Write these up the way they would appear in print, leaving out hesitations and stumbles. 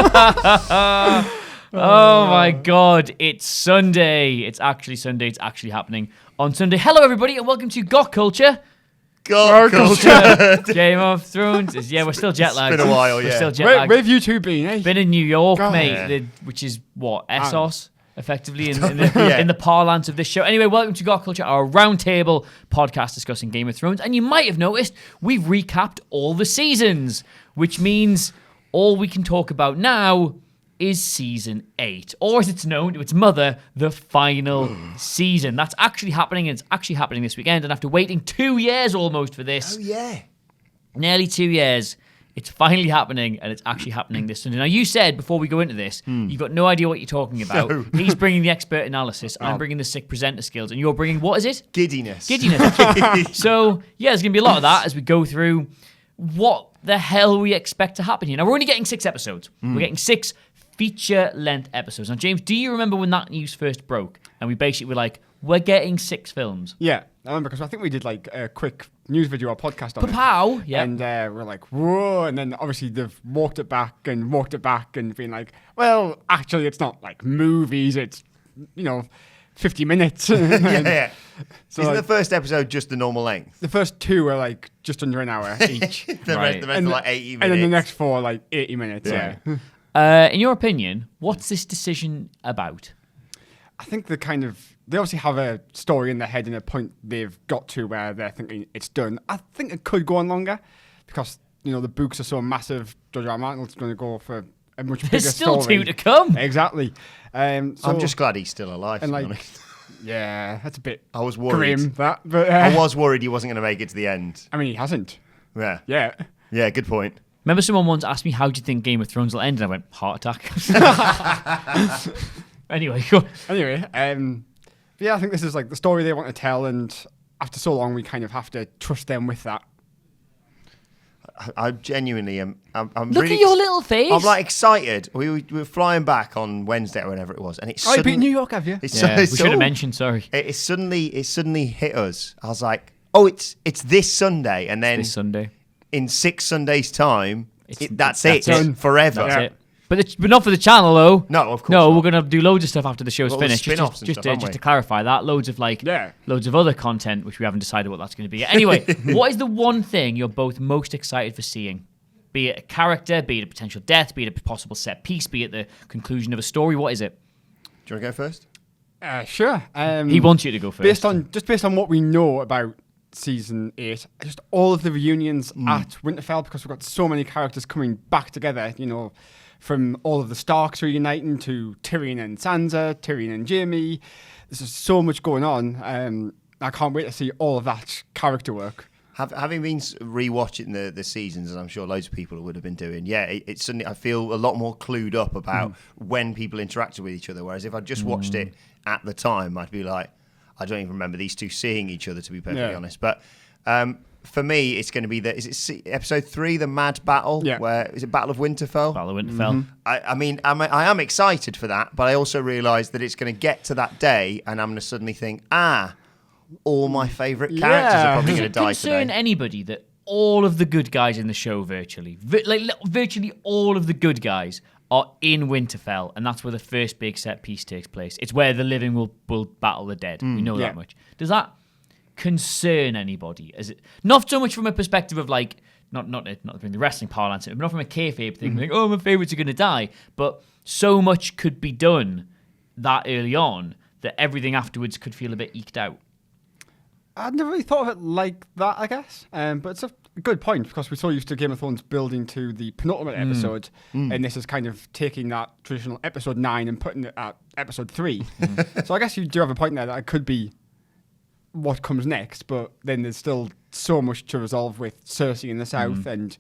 Oh my God, it's Sunday. It's actually Sunday. It's actually happening on Sunday. Hello, everybody, and welcome to Got Culture. Got Culture. Game of Thrones. Yeah, we're still jet lagged. It's been a while, We're yeah. still jet lagged. Where have you two been, eh? Been in New York, God. mate, which is what? Essos? Effectively, in Yeah. the parlance of this show. Anyway, welcome to Got Culture, our roundtable podcast discussing Game of Thrones. And you might have noticed we've recapped all the seasons, which means all we can talk about now is season 8, or as it's known to its mother, the final season. That's actually happening, and it's actually happening this weekend. And after waiting 2 years almost for this, Oh, yeah. nearly 2 years, it's finally happening, and it's actually happening this Sunday. Now, you said before we go into this, you've got no idea what you're talking about. No. He's bringing the expert analysis, I'm bringing the sick presenter skills, and you're bringing, what is it? Giddiness. Giddiness. So, yeah, there's going to be a lot of that as we go through what the hell we expect to happen here. Now, we're only getting 6 episodes. We're getting 6 feature-length episodes. Now, James, do you remember when that news first broke? And we basically were like, we're getting 6 films. Yeah, I remember because I think we did like a quick news video or podcast on it. Pow! Yeah. And we're like, whoa. And then obviously they've walked it back and been like, well, actually, it's not like movies. It's, 50 minutes. Yeah. So Isn't like, the first episode just the normal length? the first 2 are like just under an hour each. The Right. rest are like 80 minutes. And then the next 4 are like 80 minutes. Yeah. In your opinion, what's this decision about? I think they obviously have a story in their head and a point they've got to where they're thinking it's done. I think it could go on longer because, the books are so massive. George R. R. Martin's going to go for a much bigger There's still story. 2 to come. Exactly. So, I'm just glad he's still alive, to and be like, honest. yeah, that's a bit I was worried. grim, that. But I was worried he wasn't going to make it to the end. I mean, he hasn't. Yeah. Yeah. Yeah, good point. Remember someone once asked me, how do you think Game of Thrones will end? And I went, heart attack. Anyway, go on. Anyway, yeah, I think this is like the story they want to tell, and after so long, we kind of have to trust them with that. I genuinely am. I'm Look really at your little face. I'm like excited. We were flying back on Wednesday or whenever it was, and it's Oh, you've been in New York, have you? It's Yeah, we it's should have all- mentioned, sorry. It suddenly hit us. I was like, oh, it's this Sunday, and then This Sunday. in 6 Sundays' time, that's that's it it. forever. That's it. But not for the channel, though. No, of course No, not. we're going to do loads of stuff after the show's Well, there's finished. spin-offs and Just stuff, aren't we? to clarify that, loads of loads of other content, which we haven't decided what that's going to be yet. Anyway, what is the one thing you're both most excited for seeing? Be it a character, be it a potential death, be it a possible set piece, be it the conclusion of a story. What is it? Do you want to go first? Sure. He wants you to go first. based on what we know about season 8, just all of the reunions at Winterfell, because we've got so many characters coming back together. From all of the Starks reuniting to Tyrion and Sansa, Tyrion and Jaime. There's just so much going on. I can't wait to see all of that character work. Having been rewatching the seasons, and I'm sure loads of people would have been doing, it's suddenly I feel a lot more clued up about when people interacted with each other. Whereas if I just watched it at the time, I'd be like, I don't even remember these two seeing each other, to be perfectly honest. But for me, it's going to be episode 3, the Mad Battle? Yeah. Where is it Battle of Winterfell? Battle of Winterfell. I mean, I am excited for that, but I also realise that it's going to get to that day, and I'm going to suddenly think, all my favourite characters are probably Does going it to die concern today. anybody that all of the good guys in the show virtually all of the good guys are in Winterfell, and that's where the first big set piece takes place. It's where the living will battle the dead. We know that much. Does that concern anybody? Is it not so much from a perspective of like not from the wrestling parlance, but not from a kayfabe thing, like, oh, my favourites are going to die, but so much could be done that early on that everything afterwards could feel a bit eked out. I'd never really thought of it like that, I guess. But it's a good point, because we're so used to Game of Thrones building to the penultimate episode, and this is kind of taking that traditional episode 9 and putting it at episode 3. So I guess you do have a point there that it could be what comes next, but then there's still so much to resolve with Cersei in the south, and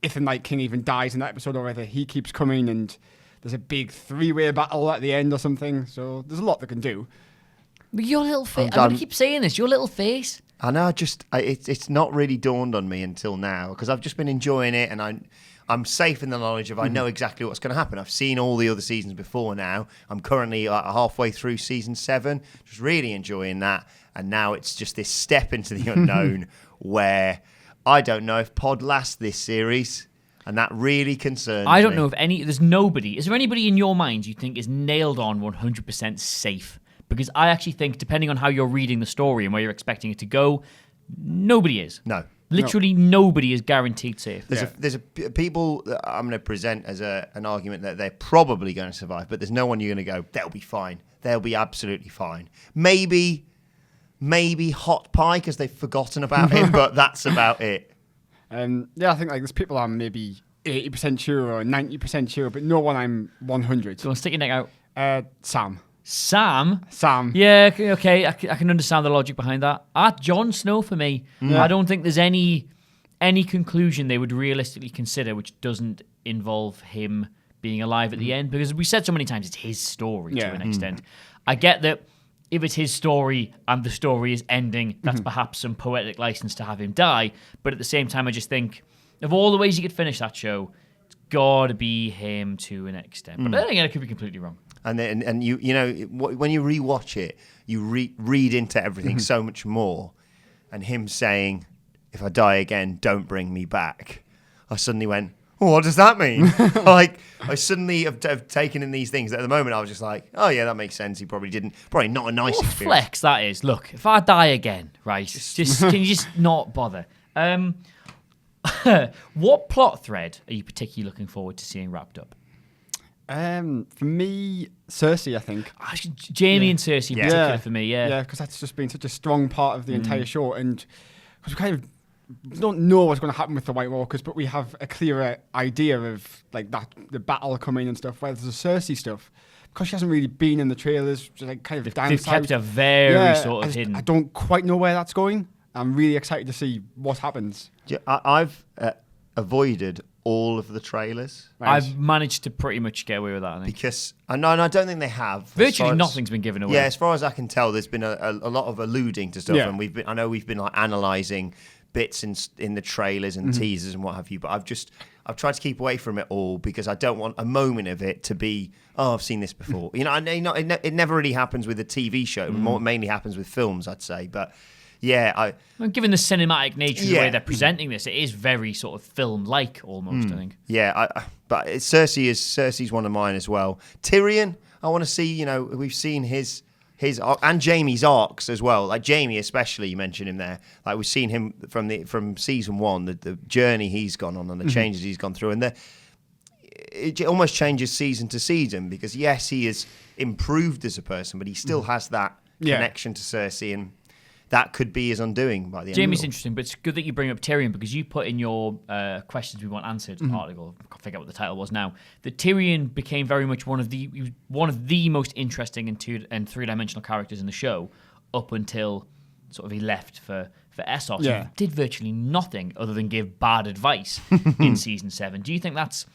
if the Night King even dies in that episode, or whether he keeps coming, and there's a big 3-way battle at the end or something. So there's a lot they can do. But your little face, I'm going to keep saying this, your little face. I know, it's not really dawned on me until now, because I've just been enjoying it, and I'm safe in the knowledge of I know exactly what's going to happen. I've seen all the other seasons before now. I'm currently halfway through season 7, just really enjoying that. And now it's just this step into the unknown where I don't know if Pod lasts this series. and that really concerns me. I don't know if there's nobody. Is there anybody in your mind you think is nailed on 100% safe? Because I actually think, depending on how you're reading the story and where you're expecting it to go, nobody is. No. Literally nobody is guaranteed safe. There's people that I'm going to present as an argument that they're probably going to survive, but there's no one you're going to go, they'll be fine. They'll be absolutely fine. Maybe Hot Pie because they've forgotten about him, but that's about it. I think like there's people I'm maybe 80% sure or 90% sure, but no one I'm 100. Go on, stick your neck out. Sam. Sam? Yeah, okay, I can understand the logic behind that. Jon Snow for me. I don't think there's any conclusion they would realistically consider which doesn't involve him being alive at the end, because we said so many times it's his story to an extent. I get that if it's his story and the story is ending, that's perhaps some poetic license to have him die, but at the same time I just think of all the ways you could finish that show, it's got to be him to an extent. But then again, I could be completely wrong. And you know when you rewatch it, you read into everything so much more. And him saying, "If I die again, don't bring me back." I suddenly went, "Oh, what does that mean?" Like I suddenly have taken in these things. At the moment, I was just like, "Oh yeah, that makes sense." He probably didn't. Probably not a nice What experience. flex that is. Look, if I die again, right? Just can you just not bother? What plot thread are you particularly looking forward to seeing wrapped up? For me, Cersei, I think. Actually, Jamie and Cersei in particular for me, Yeah, because that's just been such a strong part of the entire show. And because we kind of don't know what's going to happen with the White Walkers, but we have a clearer idea of like that the battle coming and stuff. Whereas the Cersei stuff, because she hasn't really been in the trailers, just like kind of They've kept her very sort of hidden. I don't quite know where that's going. I'm really excited to see what happens. Yeah, I've avoided all of the trailers. Right. I've managed to pretty much get away with that, I think. Because and I don't think they have. Virtually nothing's been given away. Yeah, as far as I can tell, there's been a lot of alluding to stuff, and I know we've been like analysing bits in the trailers and teasers and what have you. But I've tried to keep away from it all because I don't want a moment of it to be, oh, I've seen this before. You know, it never really happens with a TV show. It mainly happens with films, I'd say. But yeah, given the cinematic nature of the way they're presenting this, it is very sort of film-like almost, I think. Yeah, but Cersei's one of mine as well. Tyrion, I want to see, you know, we've seen his and Jaime's arcs as well. Like Jaime especially, you mentioned him there. Like we've seen him from season 1, the journey he's gone on and the changes he's gone through. And it almost changes season to season because, yes, he has improved as a person, but he still has that connection to Cersei, and that could be his undoing by the end. Jamie's interesting, but it's good that you bring up Tyrion because you put in your questions we want answered article, I forget what the title was now, that Tyrion became very much one of the most interesting and three-dimensional characters in the show up until sort of he left for Essos. Yeah. He did virtually nothing other than give bad advice in season 7. Do you think that's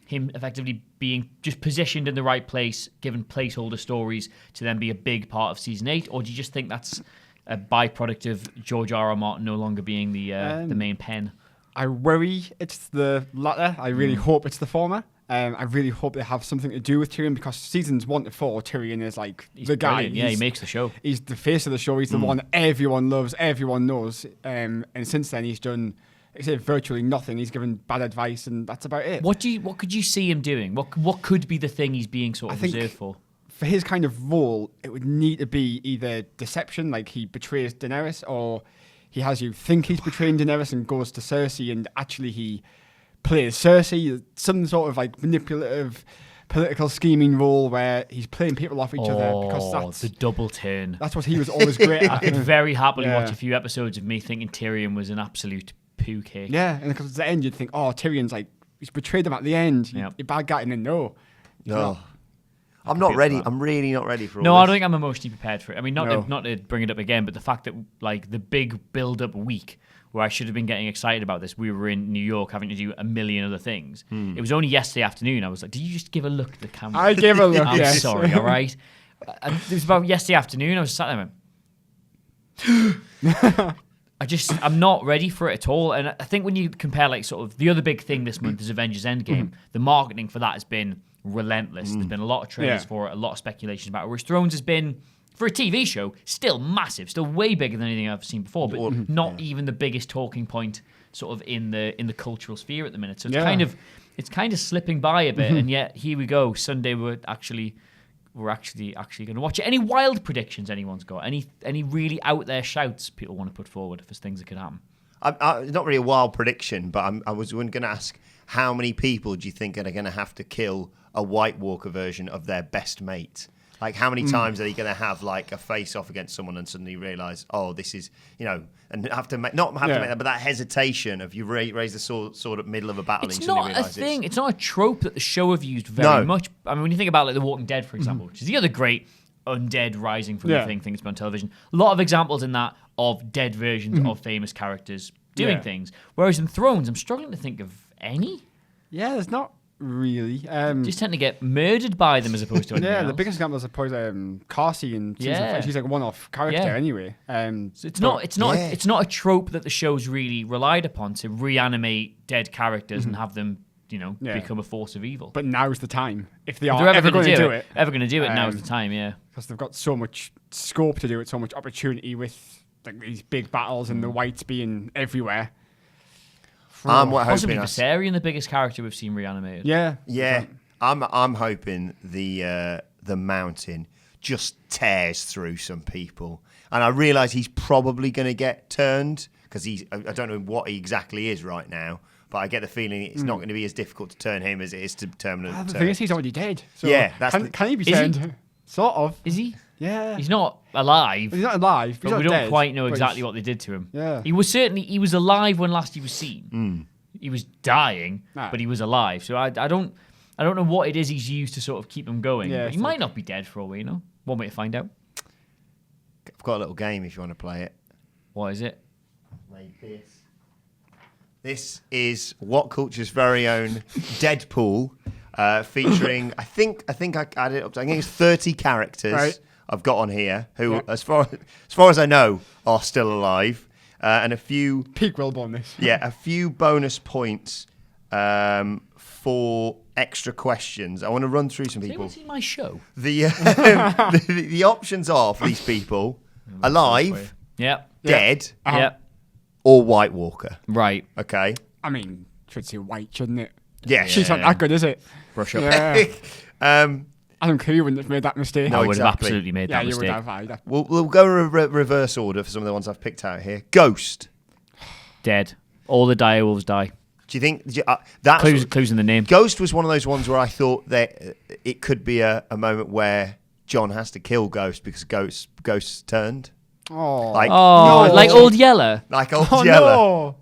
him effectively being just positioned in the right place, given placeholder stories to then be a big part of season 8, or do you just think that's a byproduct of George R.R. Martin no longer being the main pen? I worry it's the latter. I really hope it's the former. I really hope they have something to do with Tyrion because seasons 1 to 4, Tyrion is like the guy. Yeah, he makes the show. He's the face of the show. He's the one everyone loves, everyone knows. And since then, he's done virtually nothing. He's given bad advice, and that's about it. What could you see him doing? What could be the thing he's being sort of reserved for? For his kind of role, it would need to be either deception, like he betrays Daenerys, or he has you think he's betraying Daenerys and goes to Cersei, and actually he plays Cersei, some sort of like manipulative, political scheming role where he's playing people off each other because that's the double turn. That's what he was always great at. I could very happily watch a few episodes of me thinking Tyrion was an absolute poo cake. Yeah, and because at the end you'd think, oh, Tyrion's like he's betrayed him at the end. You're bad guy, and then no. I'm not ready. I'm really not ready for all No, this. I don't think I'm emotionally prepared for it. I mean, not to bring it up again, but the fact that like the big build-up week where I should have been getting excited about this, we were in New York having to do a million other things. It was only yesterday afternoon. I was like, did you just give a look at the camera? I gave a look, I'm yes. sorry, all right? And it was about yesterday afternoon. I was sat there and went, I'm not ready for it at all. And I think when you compare like sort of the other big thing this month is Avengers Endgame, the marketing for that has been relentless. There's been a lot of trailers for it, a lot of speculations about it. Whereas Thrones has been, for a TV show, still massive, still way bigger than anything I've seen before, but not even the biggest talking point sort of in the cultural sphere at the minute. So it's Yeah. kind of slipping by a bit, and yet here we go. Sunday we're actually going to watch it. Any wild predictions anyone's got? Any really out there shouts people want to put forward for things that could happen? Not really a wild prediction, but I was going to ask, how many people do you think are going to have to kill a White Walker version of their best mate? Like, how many times are they going to have like a face-off against someone and suddenly realise, oh, this is, and have to make, not have to make that, but that hesitation of you raise the sword at middle of a battle. It's and you suddenly not a realise thing. It's not a trope that the show have used very much. I mean, when you think about like The Walking Dead, for example, which is the other great undead rising from the thing that's been on television. A lot of examples in that of dead versions of famous characters doing things. Whereas in Thrones, I'm struggling to think of any. Yeah, there's not really. Just tend to get murdered by them as opposed to anything else. The biggest example is probably Carsey in season 5. She's like a one-off character anyway. So it's not a trope that the show's really relied upon to reanimate dead characters and have them, become a force of evil. But now's the time. If they're ever going to do it, now's the time. Yeah, because they've got so much scope to do it, so much opportunity with like these big battles and the whites being everywhere. Possibly Viserion, the biggest character we've seen reanimated. Yeah. I'm hoping the Mountain just tears through some people, and I realise he's probably going to get turned because I don't know what he exactly is right now, but I get the feeling it's not going to be as difficult to turn him as it is to turn him. The thing is, he's already dead. So can he be Is he? turned? Sort of. Is he? Yeah. He's not alive. He's not alive. But we don't quite know exactly what they did to him. Yeah. He was alive when last he was seen. He was dying, but he was alive. So I don't know what it is he's used to sort of keep him going. Yeah, but he might not be dead for all we know. One way to find out. I've got a little game if you want to play it. What is it? Like this. This is What Culture's very own Deadpool, featuring I think I added it up to, I think it's 30 characters I've got on here who, as far as I know, are still alive. And a few peak Wilborn this. a few bonus points for extra questions. I want to run through some people. Has anyone seen my show? The options are for these people: alive, dead, or White Walker. Right. Okay. I mean, should say white, shouldn't it? Yeah. She's not that good, is it? Brush up. Yeah. Adam Curry wouldn't have made that mistake. No, I would have exactly. absolutely made that mistake. You would have. We'll go reverse order for some of the ones I've picked out here. Ghost. Dead. All the direwolves die. Do you think that clues in the name? Ghost was one of those ones where I thought that it could be a moment where John has to kill Ghost because Ghost turned. Oh, like Old Yeller. Like Old Yeller.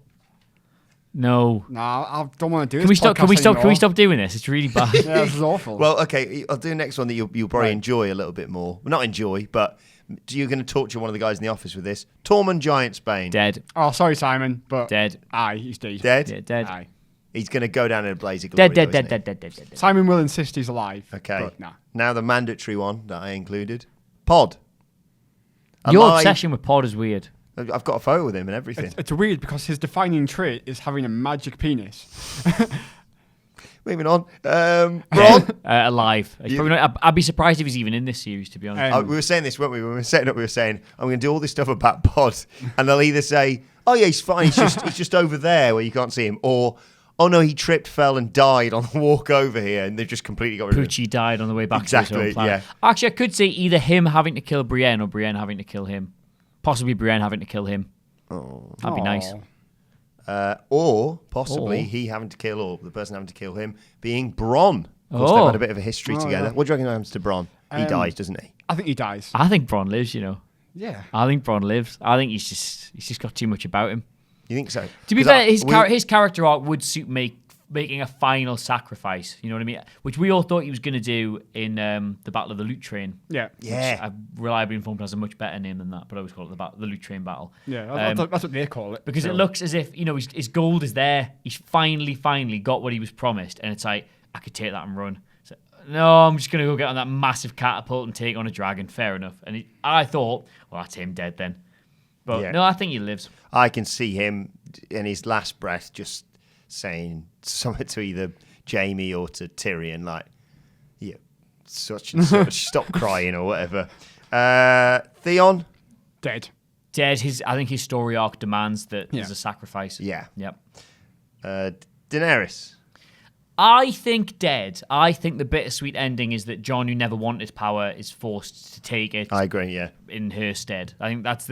No. I don't want to do Can this. Can we stop doing this? It's really bad. Yeah, this is awful. Well, okay, I'll do the next one that you'll probably enjoy a little bit more. Well, not enjoy, but you're going to torture one of the guys in the office with this. Tormund Giantsbane. Dead. Oh, sorry, Simon, but dead. Aye, he's dead. Dead? Yeah, dead. Aye. He's going to go down in a blaze of glory. Dead. Simon will insist he's alive. Okay. But nah. Now the mandatory one that I included. Pod. Your Alive. obsession with Pod is weird. I've got a photo with him and everything. It's weird because his defining trait is having a magic penis. Moving on. Ron. Alive. I'd be surprised if he's even in this series, to be honest. We were saying this, weren't we? When we were setting up, we were saying, I'm going to do all this stuff about Pod. And they'll either say, oh, yeah, he's fine. He's just over there where you can't see him. Or, oh, no, he tripped, fell, and died on the walk over here. And they've just completely got rid of him. Poochie died on the way back Exactly, to his own planet. yeah. Actually, I could say either him having to kill Brienne or Brienne having to kill him. Possibly Brienne having to kill him. Oh. That'd be nice. Or possibly he having to kill, or the person having to kill him being Bronn. Of course, they've had a bit of a history together. Yeah. What do you reckon happens to Bronn? He dies, doesn't he? I think he dies. I think Bronn lives, Yeah. I think Bronn lives. I think he's just got too much about him. You think so? To be fair, his character arc would suit making a final sacrifice. You know what I mean? Which we all thought he was going to do in the Battle of the Loot Train. Yeah. Yeah. Which I've reliably informed has a much better name than that, but I always call it the Loot Train Battle. Yeah, that's what they call it. Because it looks as if, his gold is there. He's finally got what he was promised. And it's like, I could take that and run. So, no, I'm just going to go get on that massive catapult and take on a dragon. Fair enough. And I thought, well, that's him dead then. But no, I think he lives. I can see him in his last breath just saying something to either Jamie or to Tyrion, like, yeah, such and such, stop crying or whatever. Theon? Dead. Dead. I think his story arc demands that there's a sacrifice. Yeah. Yep. Daenerys. I think dead. I think the bittersweet ending is that Jon, who never wanted power, is forced to take it. I agree. Yeah. In her stead. I think that's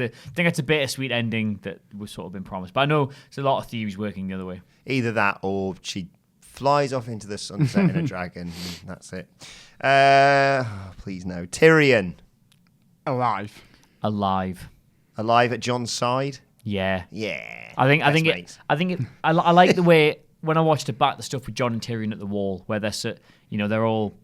a bittersweet ending that was sort of been promised. But I know there's a lot of theories working the other way. Either that, or she flies off into the sunset in a dragon. And that's it. Please no. Tyrion. Alive. Alive at Jon's side. Yeah. Yeah. I think mates. I like the way when I watched it back, the stuff with Jon and Tyrion at the wall, where they're all,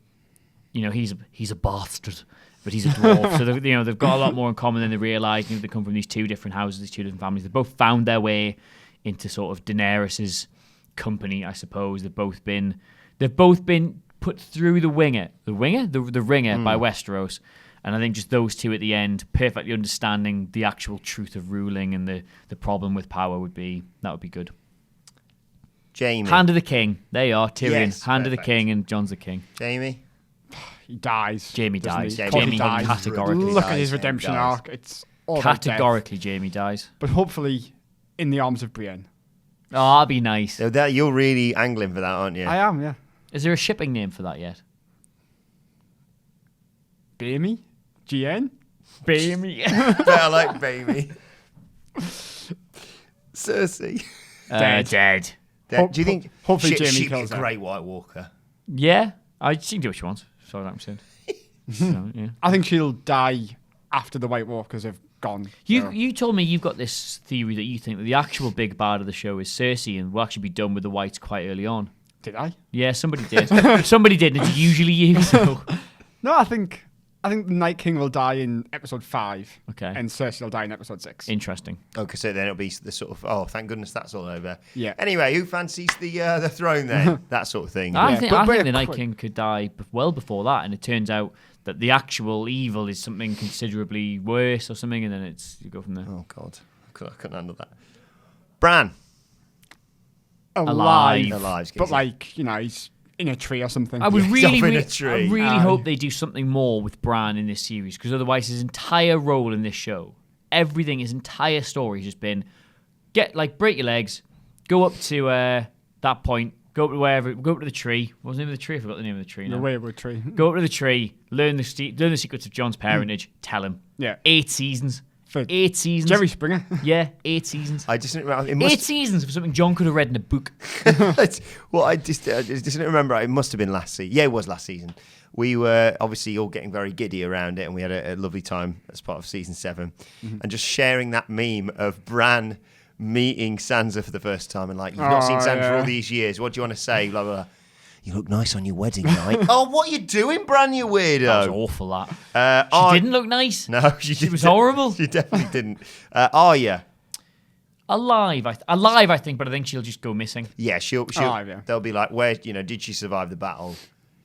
he's a bastard, but he's a dwarf. So they've got a lot more in common than they realise. They come from these two different houses, these two different families. They've both found their way into sort of Daenerys's company, I suppose. They've both been put through the ringer by Westeros. And I think just those two at the end, perfectly understanding the actual truth of ruling and the problem with power would be good. Jaime. Hand of the King. There you are, Tyrion. Yes, Hand of the perfect. King and Jon's the King. Jamie. He dies. Jaime doesn't dies. he? Jaime Probably dies. dies. Categorically Look dies. at his Jaime redemption dies. arc. It's all about death. Categorically, Jaime dies. But hopefully in the arms of Brienne. Oh, that'd be nice. So you're really angling for that, aren't you? I am, yeah. Is there a shipping name for that yet? Jamie? GN? Jamie. I like baby. Cersei. Dead. Do you think? Hopefully Jaime she'd be kills a her. great White Walker. Yeah, she can do what she wants. Sorry, I'm saying. So, yeah. I think she'll die after the White Walkers have gone. so- You told me you've got this theory that you think that the actual big bad of the show is Cersei and will actually be done with the Whites quite early on. Did I? Yeah, somebody did. Somebody did, and it's usually you. So. No, I think the Night King will die in episode 5. Okay. And Cersei will die in episode 6. Interesting. Okay, so then it'll be the sort of thank goodness that's all over. Yeah. Anyway, who fancies the throne then? That sort of thing. I Yeah, think, but I think very the Night quick. King could die well before that, and it turns out that the actual evil is something considerably worse or something, and then you go from there. Oh God, I couldn't handle that. Bran. Alive. Alive. But he's in a tree or something. I would He's off really, in a I tree. really Aye. hope they do something more with Bran in this series, because otherwise his entire role in this show, his entire story has just been break your legs, go up to that point, go up to the tree. What was the name of the tree? I forgot the name of the tree now. The Wayward Tree. Go up to the tree, learn the secrets of Jon's parentage, tell him. Yeah. 8 seasons. For 8 seasons. Jerry Springer. Yeah, 8 seasons. I just didn't remember. It 8 must, seasons for something Jon could have read in a book. I just didn't remember. It must have been last season. Yeah, it was last season. We were obviously all getting very giddy around it, and we had a lovely time as part of season 7, and just sharing that meme of Bran meeting Sansa for the first time, and you've not seen Sansa for all these years. What do you want to say? Blah blah. Blah. You look nice on your wedding night. Oh, what are you doing, Bran? You weirdo. That was awful, that. She didn't look nice. No, she was horrible. She definitely didn't. Arya. Alive, I think, but I think she'll just go missing. Yeah, she'll. Yeah. They'll be like, where? Did she survive the battle?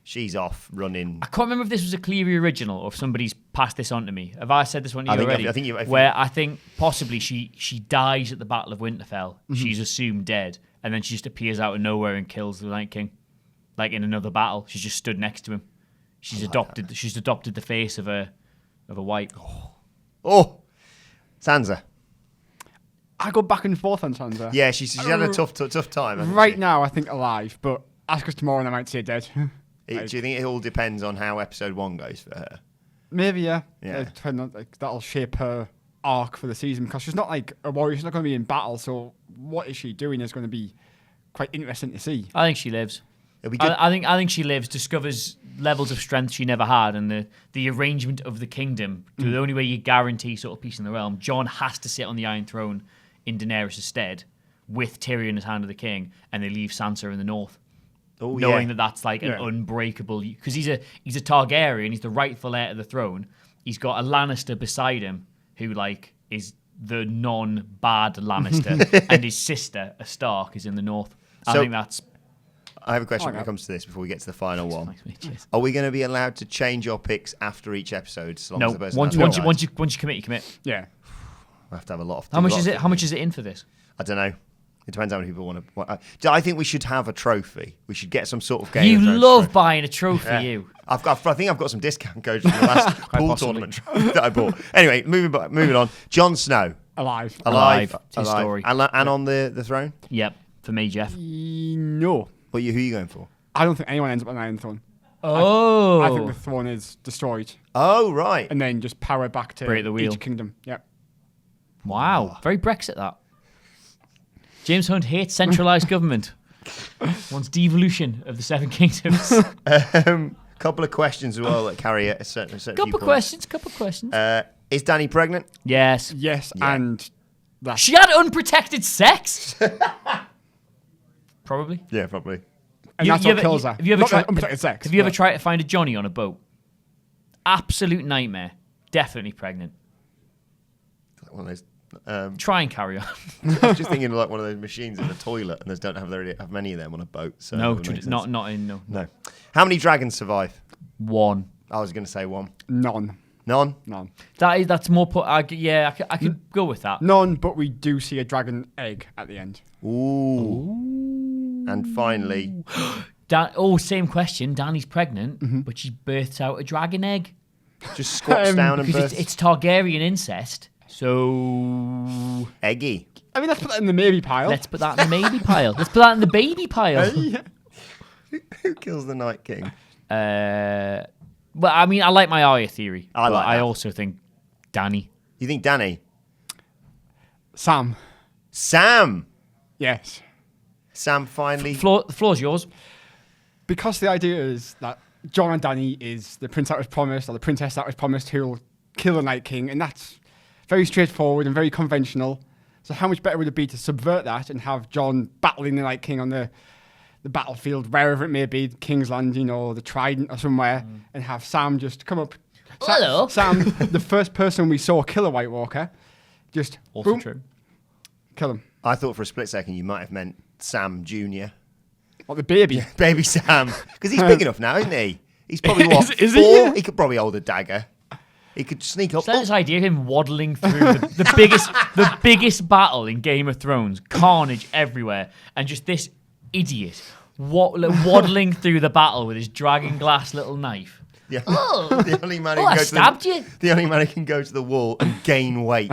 She's off running. I can't remember if this was a Cleary original or if somebody's passed this on to me. Have I said this one to you already? I think you. Where I think possibly she dies at the Battle of Winterfell. She's assumed dead, and then she just appears out of nowhere and kills the Night King, in another battle. She's just stood next to him. She's adopted the face of a White. Oh, Sansa. I go back and forth on Sansa. Yeah, she had a tough time. hasn't Right she? now, I think alive, but ask us tomorrow and I might say dead. Do you think it all depends on how episode 1 goes for her? Maybe, yeah. Yeah. That'll shape her arc for the season, because she's not a warrior. She's not going to be in battle, so what is she doing is going to be quite interesting to see. I think she lives. It'll be good. I think she lives, discovers levels of strength she never had, and the arrangement of the kingdom. The only way you guarantee sort of peace in the realm, Jon has to sit on the Iron Throne in Daenerys' stead with Tyrion as Hand of the King, and they leave Sansa in the north, knowing that that's an unbreakable. Because he's a Targaryen, he's the rightful heir to the throne. He's got a Lannister beside him who is the non-bad Lannister, and his sister, a Stark, is in the north. I think that's. I have a question when it comes to this before we get to the final one. Cheers. Are we going to be allowed to change our picks after each episode? As long No, as the person once has you commit, you commit. Yeah. I have to have a lot of. How much is it? How much is it in for this? I don't know. It depends how many people want to. I think we should have a trophy. We should get some sort of game. You of Thrones love trophy. buying a trophy, Yeah. you. I think I've got some discount codes from the last pool possibly. tournament trophy that I bought. Anyway, moving on. Jon Snow. Alive. Alive. It's his story. And on the throne? Yep, for me, Jeff. No. Who are you going for? I don't think anyone ends up on the Iron Throne. Oh. I think the throne is destroyed Oh, right. and then just powered back to Break the wheel. each kingdom. Yep. Wow. Very Brexit, that. James Hunt hates centralised government. Wants devolution of the Seven Kingdoms. Couple of questions as well that carry a certain Couple questions. Is Danny pregnant? Yes. Yes, Yeah. and that's She had unprotected sex? Probably. Yeah, probably. and that's what kills her. Have you ever Not tried? that unprotected sex. Have you ever but- tried to find a Johnny on a boat? Absolute nightmare. Definitely pregnant. One of those. Try and carry on. I was just thinking of like one of those machines in the toilet, and they don't have many of them on a boat. So No, it would make sense. not in no. No. How many dragons survive? One. I was going to say one. None. None. That's more put. I could go with that. None, but we do see a dragon egg at the end. Ooh. And finally, Same question. Dany's pregnant, but she births out a dragon egg just squats down and because bursts. it's Targaryen incest. So Eggy. I mean, let's put that in the maybe pile. let's put that in the maybe pile. Let's put that in the baby pile. Who kills the Night King? Well, I mean, I like my Arya theory. I but like I that. also think Dany. You think Danny? Sam. Sam. Yes. Sam finally. The floor's yours. Because the idea is that Jon and Dany is the prince that was promised, or the princess that was promised, who'll kill the Night King, and that's very straightforward and very conventional. So how much better would it be to subvert that and have Jon battling the Night King on the battlefield, wherever it may be, King's Landing or the Trident or somewhere, and have Sam just come up. Hello. Sam, the first person we saw kill a White Walker, just Also boom, true. kill him. I thought for a split second you might have meant Sam Jr. Or the baby. Baby Sam. Because he's big enough now, isn't he? He's probably what? Is he? 4? He could probably hold a dagger. He could sneak up. So this idea of him waddling through the biggest battle in Game of Thrones, carnage everywhere, and just this idiot waddling through the battle with his dragon glass little knife. Yeah. Oh, The only man who I can go stabbed to you. the only man who can go to the wall and gain weight.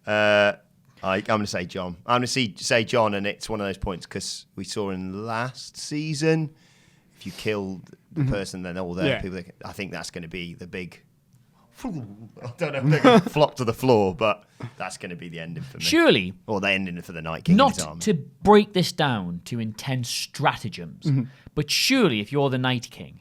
I'm going to say John. I'm going to say John, and it's one of those points because we saw in last season, if you kill the person, then all the Yeah. people. I think that's going to be the big. I don't know if they're going to flop to the floor, but that's going to be the ending for me. Surely, Or the ending for the Night King. and his not army. to break this down to intense stratagems, but surely if you're the Night King,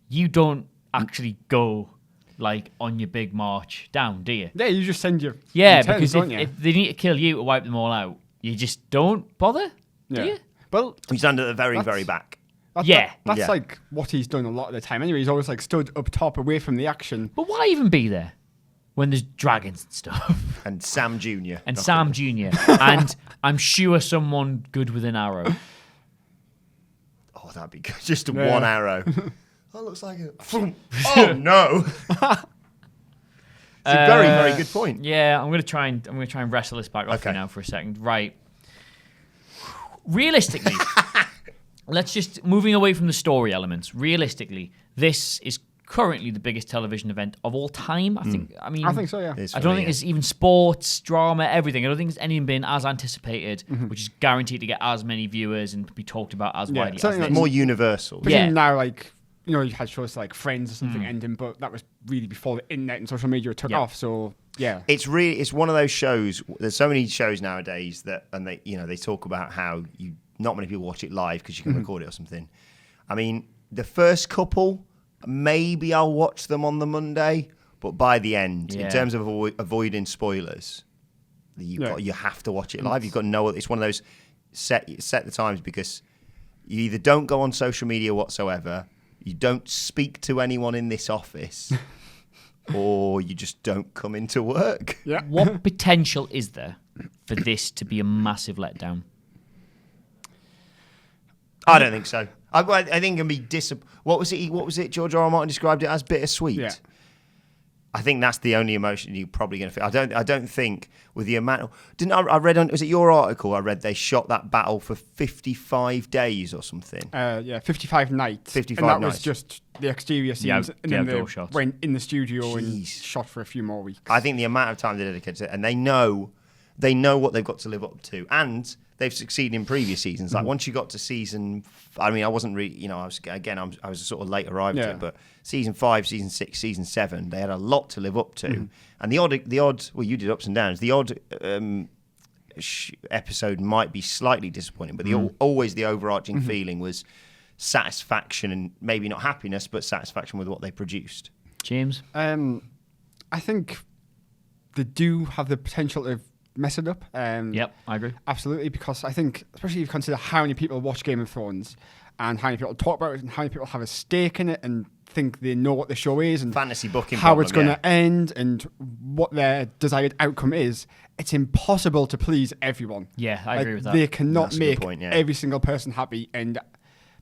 you don't actually go like on your big march down, do you? Yeah, you just send your Yeah, returns, because don't you? if they need to kill you to wipe them all out, you just don't bother, do you? Well, We stand at the very, That's- very back. that's Yeah. like what he's done a lot of the time. Anyway, he's always like stood up top, away from the action. But why even be there when there's dragons and stuff? And Sam Jr. And Sam Jr. And I'm sure someone good with an arrow. Oh, that'd be good. Just Yeah. one arrow. Oh, looks like a. Oh no! It's a very, very good point. Yeah, I'm gonna try and wrestle this back off Okay. you now for a second. Right. Realistically, let's just moving away from the story elements. Realistically, this is currently the biggest television event of all time. I think. I mean, I think so, yeah. It's I don't funny, think yeah. it's even sports, drama, everything. I don't think it's anything been as anticipated, Mm-hmm. which is guaranteed to get as many viewers and be talked about as Yeah, widely as something this. like More universal. But Yeah. even now, like, you know, you had shows like Friends or something Hmm. ending, but that was really before the internet and social media took Yeah. off. So, yeah. It's one of those shows. There's so many shows nowadays that, and they talk about how not many people watch it live because you can record it or something. I mean, the first couple, maybe I'll watch them on the Monday, but by the end, Yeah. in terms of avoiding spoilers, you have to watch it live. You've got to know it's one of those set the times because you either don't go on social media whatsoever, you don't speak to anyone in this office, or you just don't come into work. Yeah. What potential is there for this to be a massive letdown? I don't think so. I think it can be What was it? George R. R. Martin described it as bittersweet. Yeah. I think that's the only emotion you're probably going to feel. I don't think with the amount. I read on? Was it your article? I read they shot that battle for 55 days or something. 55 nights. 55 and that nights. was just the exterior scenes, and the then outdoor they shots. went in the studio and Jeez. shot for a few more weeks. I think the amount of time they dedicated to it, and they know what they've got to live up to, and they've succeeded in previous seasons. Like once you got to season, I mean, I wasn't really, I was a sort of late arrival to Yeah. it, but season 5, season 6, season 7, they had a lot to live up to, and the odd, well, you did ups and downs. The odd episode might be slightly disappointing, but always the overarching feeling was satisfaction, and maybe not happiness, but satisfaction with what they produced. James? I think they do have the potential to mess it up. Yep, I agree. Absolutely, because I think, especially if you consider how many people watch Game of Thrones and how many people talk about it and how many people have a stake in it and think they know what the show is and Fantasy booking how problem, it's going yeah. to end and what their desired outcome is, it's impossible to please everyone. Yeah, I agree with that. They cannot That's a good make point, yeah. every single person happy, and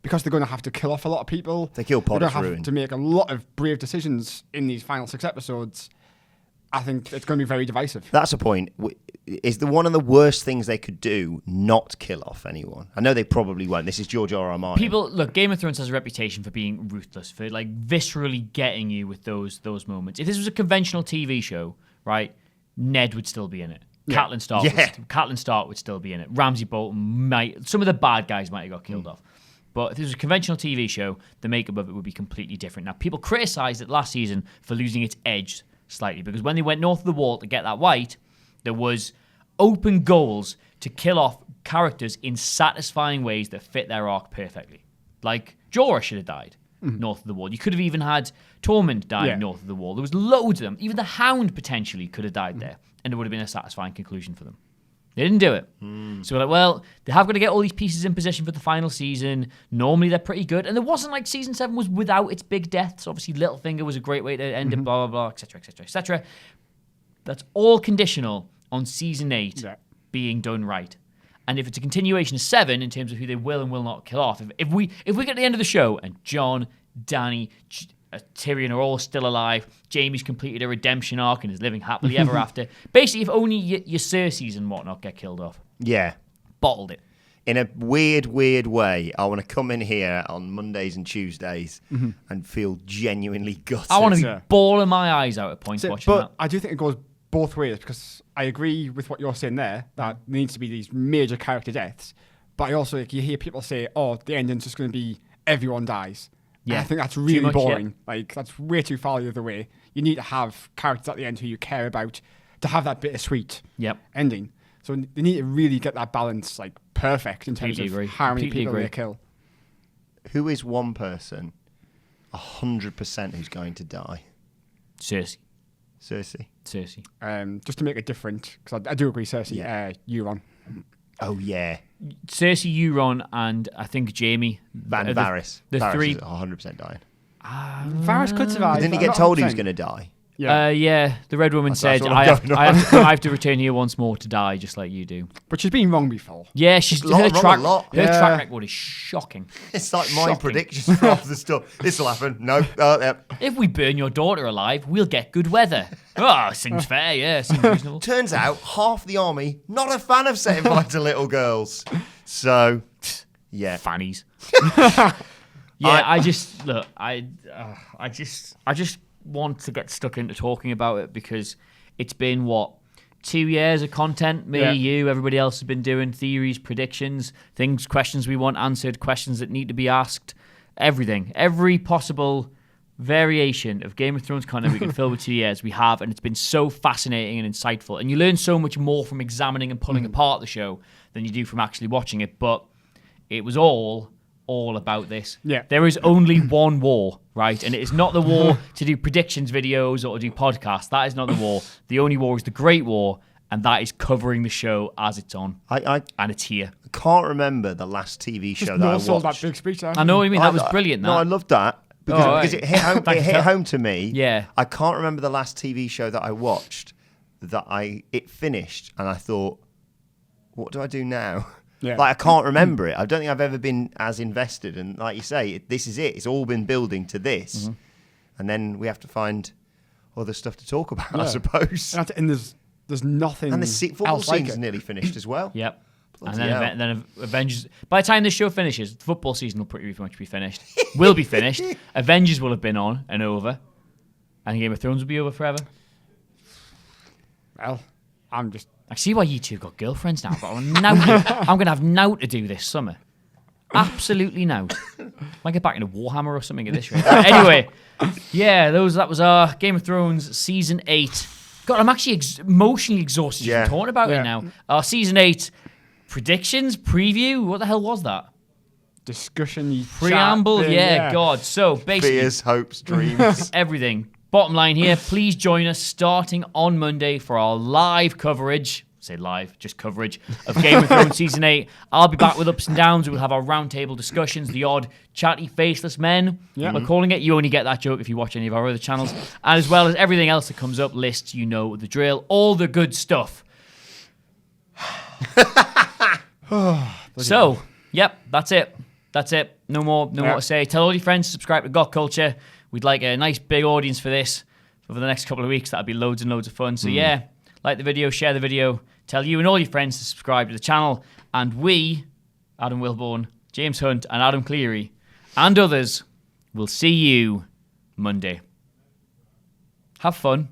because they're going to have to kill off a lot of people, They kill they're going Podder's to have ruin. to make a lot of brave decisions in these final 6 episodes. I think it's going to be very divisive. That's a point. Is one of the worst things they could do not kill off anyone? I know they probably won't. This is George R.R. Martin. People look. Game of Thrones has a reputation for being ruthless, for like viscerally getting you with those moments. If this was a conventional TV show, right, Ned would still be in it. Yeah. Catelyn Stark would still be in it. Ramsay Bolton might. Some of the bad guys might have got killed off. But if this was a conventional TV show, the makeup of it would be completely different. Now, people criticised it last season for losing its edge slightly, because when they went north of the wall to get that white, there was open goals to kill off characters in satisfying ways that fit their arc perfectly. Like Jorah should have died north of the wall. You could have even had Tormund die north of the wall. There was loads of them. Even the Hound potentially could have died there, and it would have been a satisfying conclusion for them. They didn't do it. So we're like, well, they have got to get all these pieces in position for the final season. Normally they're pretty good. And it wasn't like season 7 was without its big deaths. Obviously, Littlefinger was a great way to end it, blah, blah, blah, etc., etc., etc. That's all conditional on season 8 being done right. And if it's a continuation of 7 in terms of who they will and will not kill off, if we get to the end of the show and Jon, Dany, Tyrion are all still alive, Jaime's completed a redemption arc and is living happily ever after. Basically, if only your Cerseis and whatnot get killed off. Yeah. Bottled it. In a weird way, I want to come in here on Mondays and Tuesdays and feel genuinely gutted. I want to be bawling my eyes out at points So, watching but that. I do think it goes both ways, because I agree with what you're saying there, that there needs to be these major character deaths. But I also, like, you hear people say, oh, the ending's just going to be everyone dies. Yeah. And I think that's Too really much, boring. Like, that's way too far the other way. You need to have characters at the end who you care about to have that bittersweet ending. So they need to really get that balance, like, perfect in terms Completely of agree. how many Completely people agree. they kill. Who is one person 100% who's going to die? Cersei. Just to make it different, because I do agree, Cersei, Euron. Oh, yeah. Cersei, Euron, and I think Jaime. Varys. The Varys three. is 100% dying. Varys could survive. Didn't he I'm get not told he was 100%. going to die? Yeah, the Red Woman said, all I I'm have, going I, on. have, I have to return here once more to die, just like you do. But she's been wrong before. Yeah, she's Wrong her a track Yeah. record is shocking. It's like my Shocking. predictions for half the stuff. This will happen. No. If we burn your daughter alive, we'll get good weather. Oh, seems fair, yeah, seems reasonable. Turns out half the army not a fan of setting fire to little girls. So, yeah. Fannies. Yeah, I just want to get stuck into talking about it, because it's been 2 years of content. Me, you, everybody else has been doing theories, predictions, things, questions we want answered, questions that need to be asked, everything, every possible variation of Game of Thrones content we can fill with 2 years we have, and it's been so fascinating and insightful, and you learn so much more from examining and pulling apart the show than you do from actually watching it. But it was all about this. Yeah. There is only one war, right? And it is not the war to do predictions videos or to do podcasts. That is not the war. The only war is the Great War, and that is covering the show as it's on. And it's here. I can't remember the last TV show Just that I no sold that watched. big speech. I know what you mean. That was brilliant. No, I loved that. Because it hit home, Thank it you, hit Phil. home to me. Yeah. I can't remember the last TV show that I watched that it finished and I thought, what do I do now? Yeah. Like, I can't remember it. I don't think I've ever been as invested. And like you say, this is it. It's all been building to this. And then we have to find other stuff to talk about, I suppose. And there's nothing And the football else like season's it. nearly finished as well. Yep. Bloody And hell. then Avengers. By the time this show finishes, the football season will pretty much be finished. Will be finished. Avengers will have been on and over, and Game of Thrones will be over forever. Well, I'm just... I see why you two got girlfriends now, but I'm gonna have now to do this summer. Absolutely now. Might get back into Warhammer or something at this rate. Anyway, yeah, that was our Game of Thrones season 8. God, I'm actually emotionally exhausted Yeah. from talking about Yeah. it now. Our season 8 predictions, preview. What the hell was that? Discussion, Preamble, chat thing, yeah, God. So basically, Fears, hopes, dreams. everything. Bottom line here, please join us starting on Monday for our live coverage. Say live, just coverage of Game of Thrones season 8. I'll be back with ups and downs. We'll have our roundtable discussions, the odd chatty faceless men. Yeah. We're calling it. You only get that joke if you watch any of our other channels, and as well as everything else that comes up, lists, you know the drill, all the good stuff. So, yep, that's it. That's it. No more to say. Tell all your friends to subscribe to Got Culture. We'd like a nice big audience for this over the next couple of weeks. That'd be loads and loads of fun. So yeah, like the video, share the video, tell you and all your friends to subscribe to the channel. And we, Adam Wilborn, James Hunt, and Adam Cleary, and others, will see you Monday. Have fun.